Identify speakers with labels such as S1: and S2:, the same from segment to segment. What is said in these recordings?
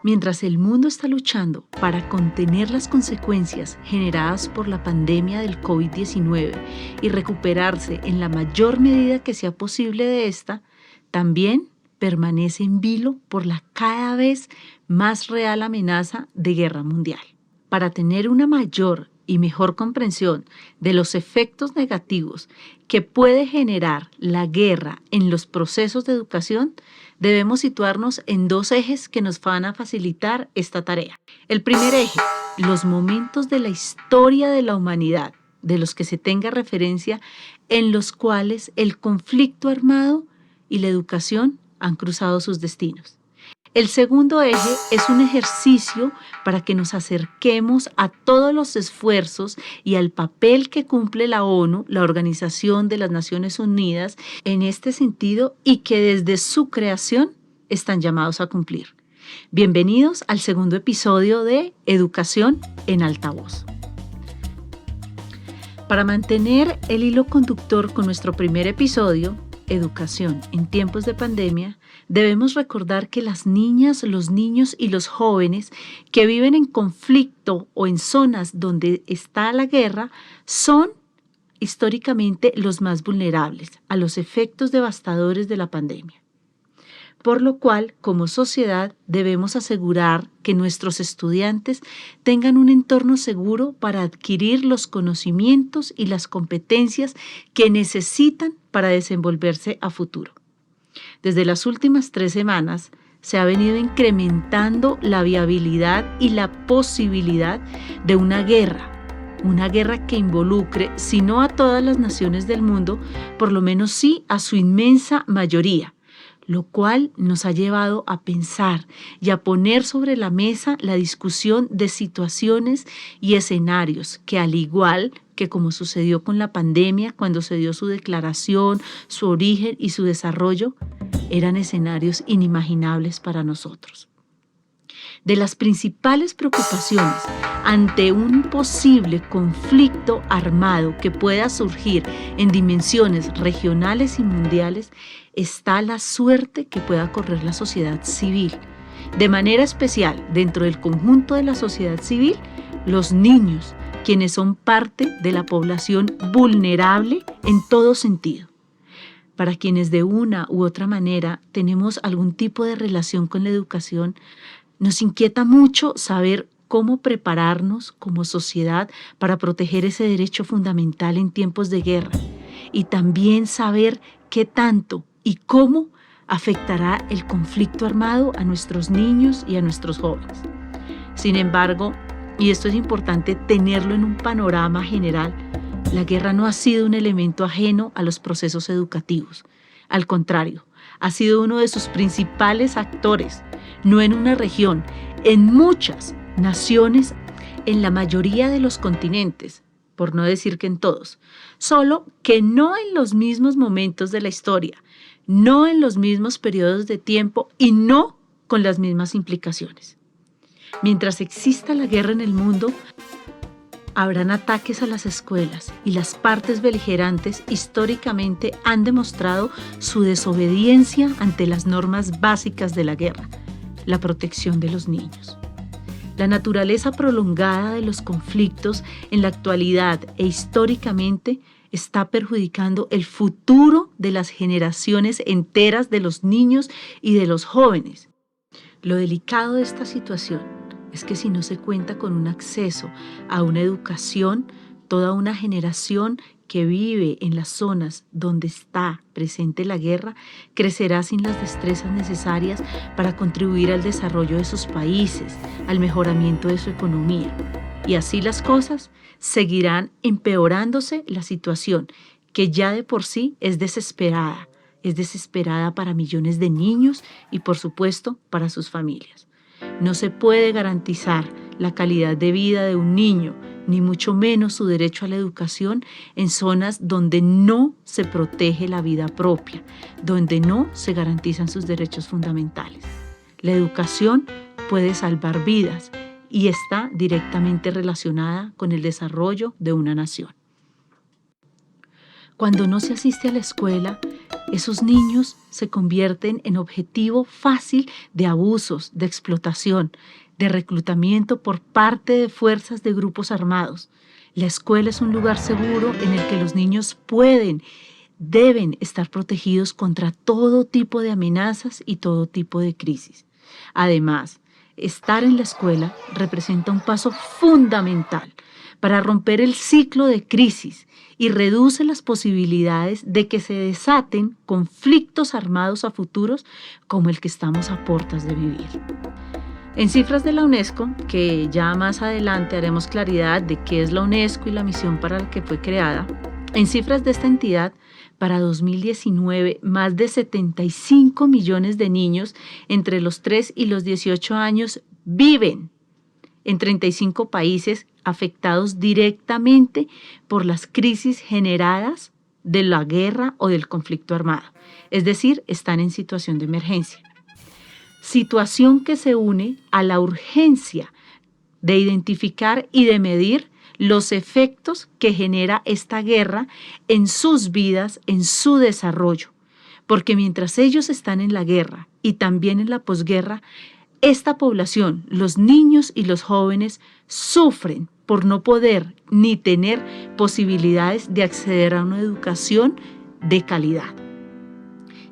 S1: Mientras el mundo está luchando para contener las consecuencias generadas por la pandemia del COVID-19 y recuperarse en la mayor medida que sea posible de esta, también permanece en vilo por la cada vez más real amenaza de guerra mundial. Para tener una mayor y mejor comprensión de los efectos negativos que puede generar la guerra en los procesos de educación, debemos situarnos en dos ejes que nos van a facilitar esta tarea. El primer eje, los momentos de la historia de la humanidad, de los que se tenga referencia, en los cuales el conflicto armado y la educación han cruzado sus destinos. El segundo eje es un ejercicio para que nos acerquemos a todos los esfuerzos y al papel que cumple la ONU, la Organización de las Naciones Unidas, en este sentido y que desde su creación están llamados a cumplir. Bienvenidos al segundo episodio de Educación en Altavoz. Para mantener el hilo conductor con nuestro primer episodio, Educación en tiempos de pandemia, debemos recordar que las niñas, los niños y los jóvenes que viven en conflicto o en zonas donde está la guerra son históricamente los más vulnerables a los efectos devastadores de la pandemia. Por lo cual, como sociedad, debemos asegurar que nuestros estudiantes tengan un entorno seguro para adquirir los conocimientos y las competencias que necesitan para desenvolverse a futuro. Desde las últimas 3 semanas se ha venido incrementando la viabilidad y la posibilidad de una guerra que involucre, si no a todas las naciones del mundo, por lo menos sí a su inmensa mayoría, lo cual nos ha llevado a pensar y a poner sobre la mesa la discusión de situaciones y escenarios que, al igual que como sucedió con la pandemia cuando se dio su declaración, su origen y su desarrollo, eran escenarios inimaginables para nosotros. De las principales preocupaciones ante un posible conflicto armado que pueda surgir en dimensiones regionales y mundiales está la suerte que pueda correr la sociedad civil. De manera especial, dentro del conjunto de la sociedad civil, los niños, quienes son parte de la población vulnerable en todo sentido. Para quienes de una u otra manera tenemos algún tipo de relación con la educación, nos inquieta mucho saber cómo prepararnos como sociedad para proteger ese derecho fundamental en tiempos de guerra y también saber qué tanto y cómo afectará el conflicto armado a nuestros niños y a nuestros jóvenes. Sin embargo, y esto es importante tenerlo en un panorama general, la guerra no ha sido un elemento ajeno a los procesos educativos. Al contrario, ha sido uno de sus principales actores, no en una región, en muchas naciones, en la mayoría de los continentes, por no decir que en todos, solo que no en los mismos momentos de la historia, no en los mismos periodos de tiempo y no con las mismas implicaciones. Mientras exista la guerra en el mundo, habrán ataques a las escuelas y las partes beligerantes históricamente han demostrado su desobediencia ante las normas básicas de la guerra, la protección de los niños. La naturaleza prolongada de los conflictos en la actualidad e históricamente está perjudicando el futuro de las generaciones enteras de los niños y de los jóvenes. Lo delicado de esta situación es que si no se cuenta con un acceso a una educación, toda una generación que vive en las zonas donde está presente la guerra crecerá sin las destrezas necesarias para contribuir al desarrollo de sus países, al mejoramiento de su economía. Y así las cosas seguirán empeorándose la situación, que ya de por sí es desesperada para millones de niños y, por supuesto, para sus familias. No se puede garantizar la calidad de vida de un niño, ni mucho menos su derecho a la educación en zonas donde no se protege la vida propia, donde no se garantizan sus derechos fundamentales. La educación puede salvar vidas y está directamente relacionada con el desarrollo de una nación. Cuando no se asiste a la escuela, esos niños se convierten en objetivo fácil de abusos, de explotación, de reclutamiento por parte de fuerzas de grupos armados. La escuela es un lugar seguro en el que los niños deben estar protegidos contra todo tipo de amenazas y todo tipo de crisis. Además, estar en la escuela representa un paso fundamental para romper el ciclo de crisis y reduce las posibilidades de que se desaten conflictos armados a futuros como el que estamos a puertas de vivir. En cifras de la UNESCO, que ya más adelante haremos claridad de qué es la UNESCO y la misión para la que fue creada, en cifras de esta entidad, para 2019, más de 75 millones de niños entre los 3 y los 18 años viven en 35 países afectados directamente por las crisis generadas de la guerra o del conflicto armado, es decir, están en situación de emergencia. Situación que se une a la urgencia de identificar y de medir los efectos que genera esta guerra en sus vidas, en su desarrollo, porque mientras ellos están en la guerra y también en la posguerra, esta población, los niños y los jóvenes, sufren por no poder ni tener posibilidades de acceder a una educación de calidad.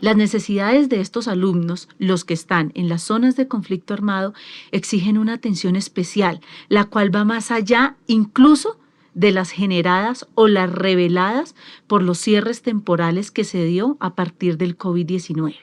S1: Las necesidades de estos alumnos, los que están en las zonas de conflicto armado, exigen una atención especial, la cual va más allá incluso de las generadas o las reveladas por los cierres temporales que se dio a partir del COVID-19.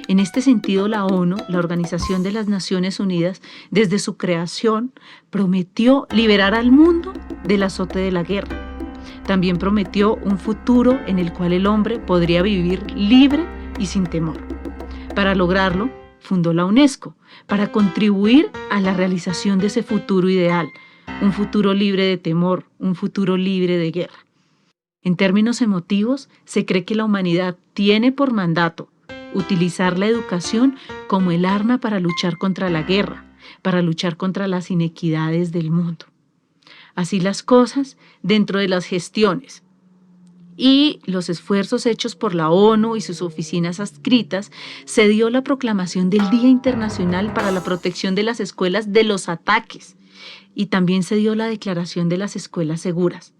S1: En este sentido, la ONU, la Organización de las Naciones Unidas, desde su creación, prometió liberar al mundo del azote de la guerra. También prometió un futuro en el cual el hombre podría vivir libre y sin temor. Para lograrlo, fundó la UNESCO, para contribuir a la realización de ese futuro ideal, un futuro libre de temor, un futuro libre de guerra. En términos emotivos, se cree que la humanidad tiene por mandato utilizar la educación como el arma para luchar contra la guerra, para luchar contra las inequidades del mundo. Así las cosas, dentro de las gestiones y los esfuerzos hechos por la ONU y sus oficinas adscritas, se dio la proclamación del Día Internacional para la Protección de las Escuelas de los Ataques y también se dio la Declaración de las Escuelas Seguras.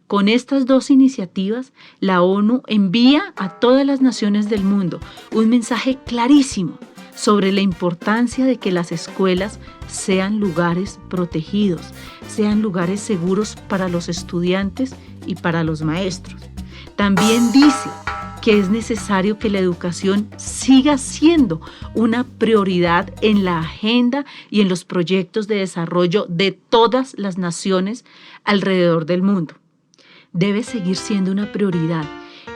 S1: Con estas dos iniciativas, la ONU envía a todas las naciones del mundo un mensaje clarísimo sobre la importancia de que las escuelas sean lugares protegidos, sean lugares seguros para los estudiantes y para los maestros. También dice que es necesario que la educación siga siendo una prioridad en la agenda y en los proyectos de desarrollo de todas las naciones alrededor del mundo. Debe seguir siendo una prioridad,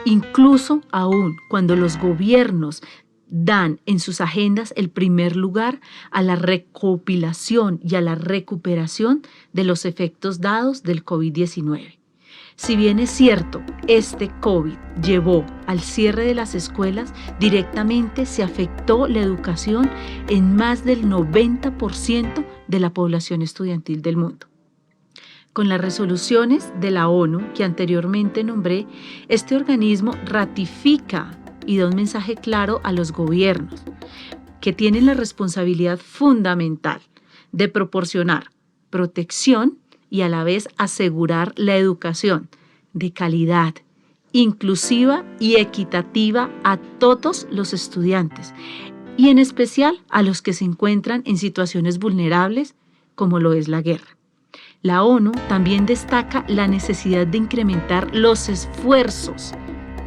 S1: incluso aún cuando los gobiernos dan en sus agendas el primer lugar a la recopilación y a la recuperación de los efectos dados del COVID-19. Si bien es cierto, este COVID llevó al cierre de las escuelas, directamente se afectó la educación en más del 90% de la población estudiantil del mundo. Con las resoluciones de la ONU que anteriormente nombré, este organismo ratifica y da un mensaje claro a los gobiernos que tienen la responsabilidad fundamental de proporcionar protección y a la vez asegurar la educación de calidad, inclusiva y equitativa a todos los estudiantes y en especial a los que se encuentran en situaciones vulnerables como lo es la guerra. La ONU también destaca la necesidad de incrementar los esfuerzos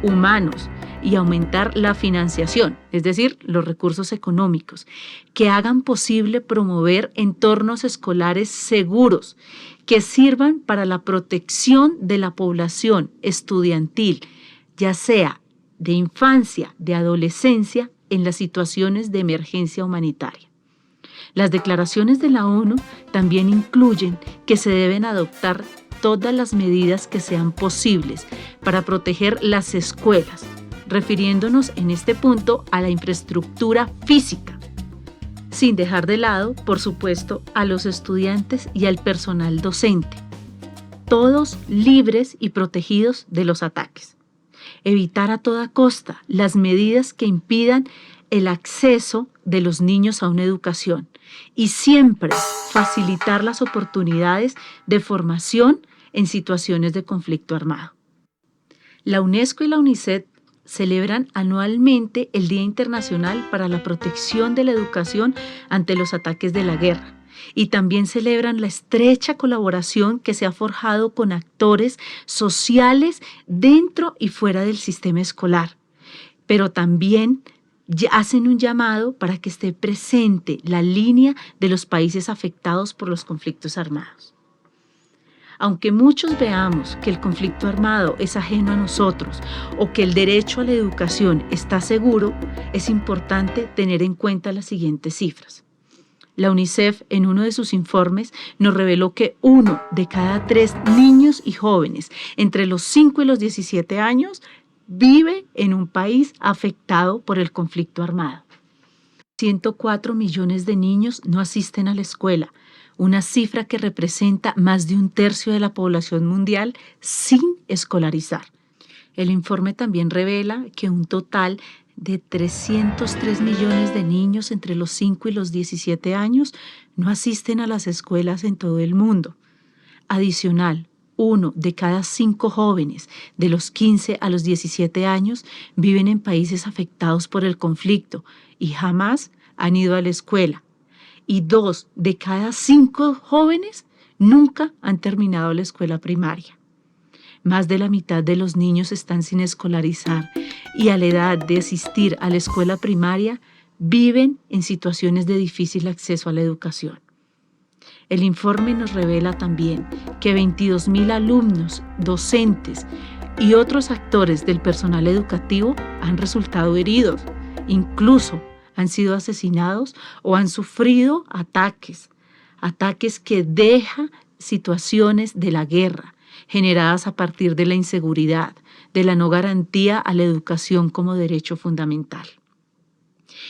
S1: humanos y aumentar la financiación, es decir, los recursos económicos, que hagan posible promover entornos escolares seguros, que sirvan para la protección de la población estudiantil, ya sea de infancia, de adolescencia, en las situaciones de emergencia humanitaria. Las declaraciones de la ONU también incluyen que se deben adoptar todas las medidas que sean posibles para proteger las escuelas, refiriéndonos en este punto a la infraestructura física. sin dejar de lado, por supuesto, a los estudiantes y al personal docente, todos libres y protegidos de los ataques. Evitar a toda costa las medidas que impidan el acceso de los niños a una educación y siempre facilitar las oportunidades de formación en situaciones de conflicto armado. La UNESCO y la UNICEF celebran anualmente el Día Internacional para la Protección de la Educación ante los ataques de la guerra y también celebran la estrecha colaboración que se ha forjado con actores sociales dentro y fuera del sistema escolar, pero también hacen un llamado para que esté presente la línea de los países afectados por los conflictos armados. Aunque muchos veamos que el conflicto armado es ajeno a nosotros o que el derecho a la educación está seguro, es importante tener en cuenta las siguientes cifras. La UNICEF, en uno de sus informes, nos reveló que 1 de cada 3 niños y jóvenes entre los 5 y los 17 años vive en un país afectado por el conflicto armado. 104 millones de niños no asisten a la escuela, una cifra que representa más de 1/3 de la población mundial sin escolarizar. El informe también revela que un total de 303 millones de niños entre los 5 y los 17 años no asisten a las escuelas en todo el mundo. Adicional, 1 de cada 5 jóvenes de los 15 a los 17 años viven en países afectados por el conflicto y jamás han ido a la escuela. Y 2 de cada 5 jóvenes nunca han terminado la escuela primaria. Más de la mitad de los niños están sin escolarizar y a la edad de asistir a la escuela primaria viven en situaciones de difícil acceso a la educación. El informe nos revela también que 22,000 alumnos, docentes y otros actores del personal educativo han resultado heridos, incluso han sido asesinados o han sufrido ataques que dejan situaciones de la guerra, generadas a partir de la inseguridad, de la no garantía a la educación como derecho fundamental.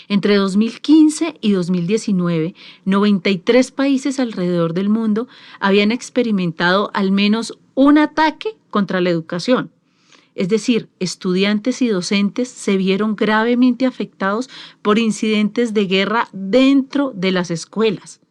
S1: Entre 2015 y 2019, 93 países alrededor del mundo habían experimentado al menos un ataque contra la educación. Es decir, estudiantes y docentes se vieron gravemente afectados por incidentes de guerra dentro de las escuelas.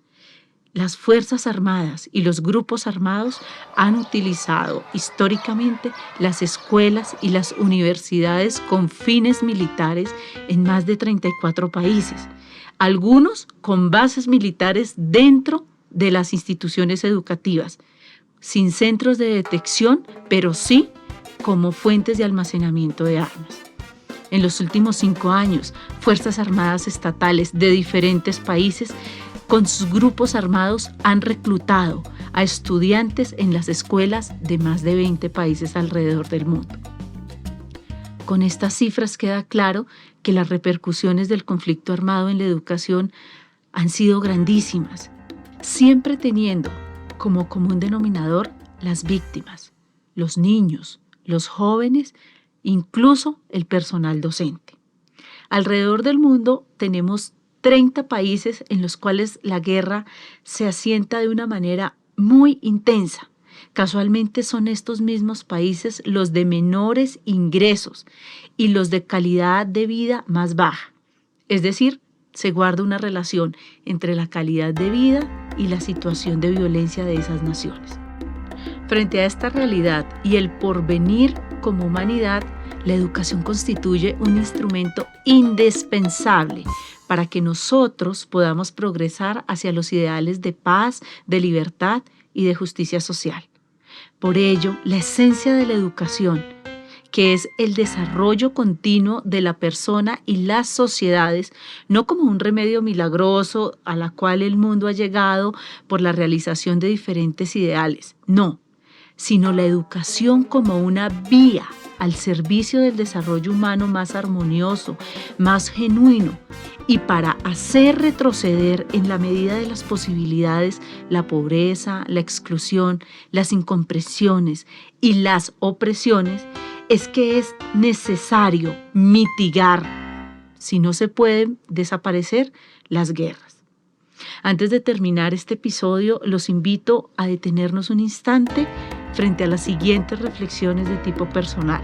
S1: Las Fuerzas Armadas y los grupos armados han utilizado históricamente las escuelas y las universidades con fines militares en más de 34 países, algunos con bases militares dentro de las instituciones educativas, sin centros de detección, pero sí como fuentes de almacenamiento de armas. En los últimos 5 años, Fuerzas Armadas estatales de diferentes países con sus grupos armados han reclutado a estudiantes en las escuelas de más de 20 países alrededor del mundo. Con estas cifras queda claro que las repercusiones del conflicto armado en la educación han sido grandísimas, siempre teniendo como común denominador las víctimas, los niños, los jóvenes, incluso el personal docente. Alrededor del mundo tenemos 30 países en los cuales la guerra se asienta de una manera muy intensa. Casualmente son estos mismos países los de menores ingresos y los de calidad de vida más baja. Es decir, se guarda una relación entre la calidad de vida y la situación de violencia de esas naciones. Frente a esta realidad y el porvenir como humanidad, la educación constituye un instrumento indispensable para que nosotros podamos progresar hacia los ideales de paz, de libertad y de justicia social. Por ello, la esencia de la educación, que es el desarrollo continuo de la persona y las sociedades, no como un remedio milagroso a la cual el mundo ha llegado por la realización de diferentes ideales, no, sino la educación como una vía al servicio del desarrollo humano más armonioso, más genuino, y para hacer retroceder en la medida de las posibilidades la pobreza, la exclusión, las incomprensiones y las opresiones, es que es necesario mitigar, si no se pueden desaparecer, las guerras. Antes de terminar este episodio, los invito a detenernos un instante frente a las siguientes reflexiones de tipo personal.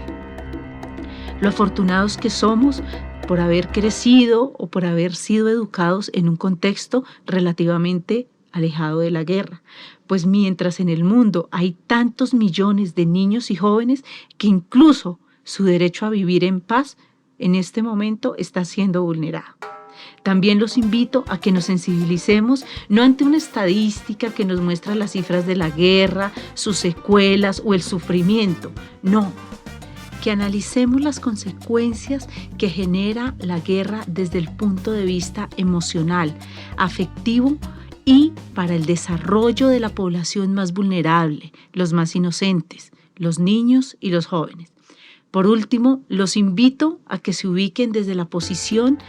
S1: Lo afortunados que somos por haber crecido o por haber sido educados en un contexto relativamente alejado de la guerra, pues mientras en el mundo hay tantos millones de niños y jóvenes que incluso su derecho a vivir en paz en este momento está siendo vulnerado. También los invito a que nos sensibilicemos no ante una estadística que nos muestra las cifras de la guerra, sus secuelas o el sufrimiento. No, que analicemos las consecuencias que genera la guerra desde el punto de vista emocional, afectivo y para el desarrollo de la población más vulnerable, los más inocentes, los niños y los jóvenes. Por último, los invito a que se ubiquen desde la posición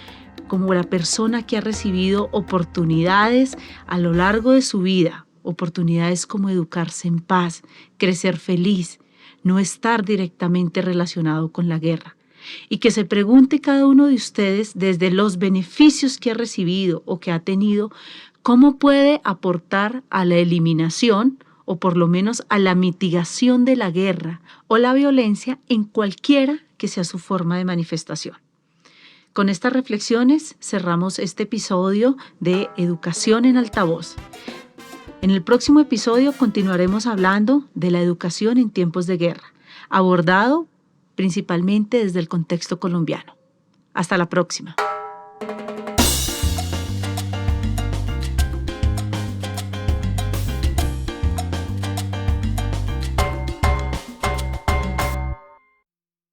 S1: como la persona que ha recibido oportunidades a lo largo de su vida, oportunidades como educarse en paz, crecer feliz, no estar directamente relacionado con la guerra. Y que se pregunte cada uno de ustedes desde los beneficios que ha recibido o que ha tenido, cómo puede aportar a la eliminación o por lo menos a la mitigación de la guerra o la violencia en cualquiera que sea su forma de manifestación. Con estas reflexiones cerramos este episodio de Educación en Altavoz. En el próximo episodio continuaremos hablando de la educación en tiempos de guerra, abordado principalmente desde el contexto colombiano. Hasta la próxima.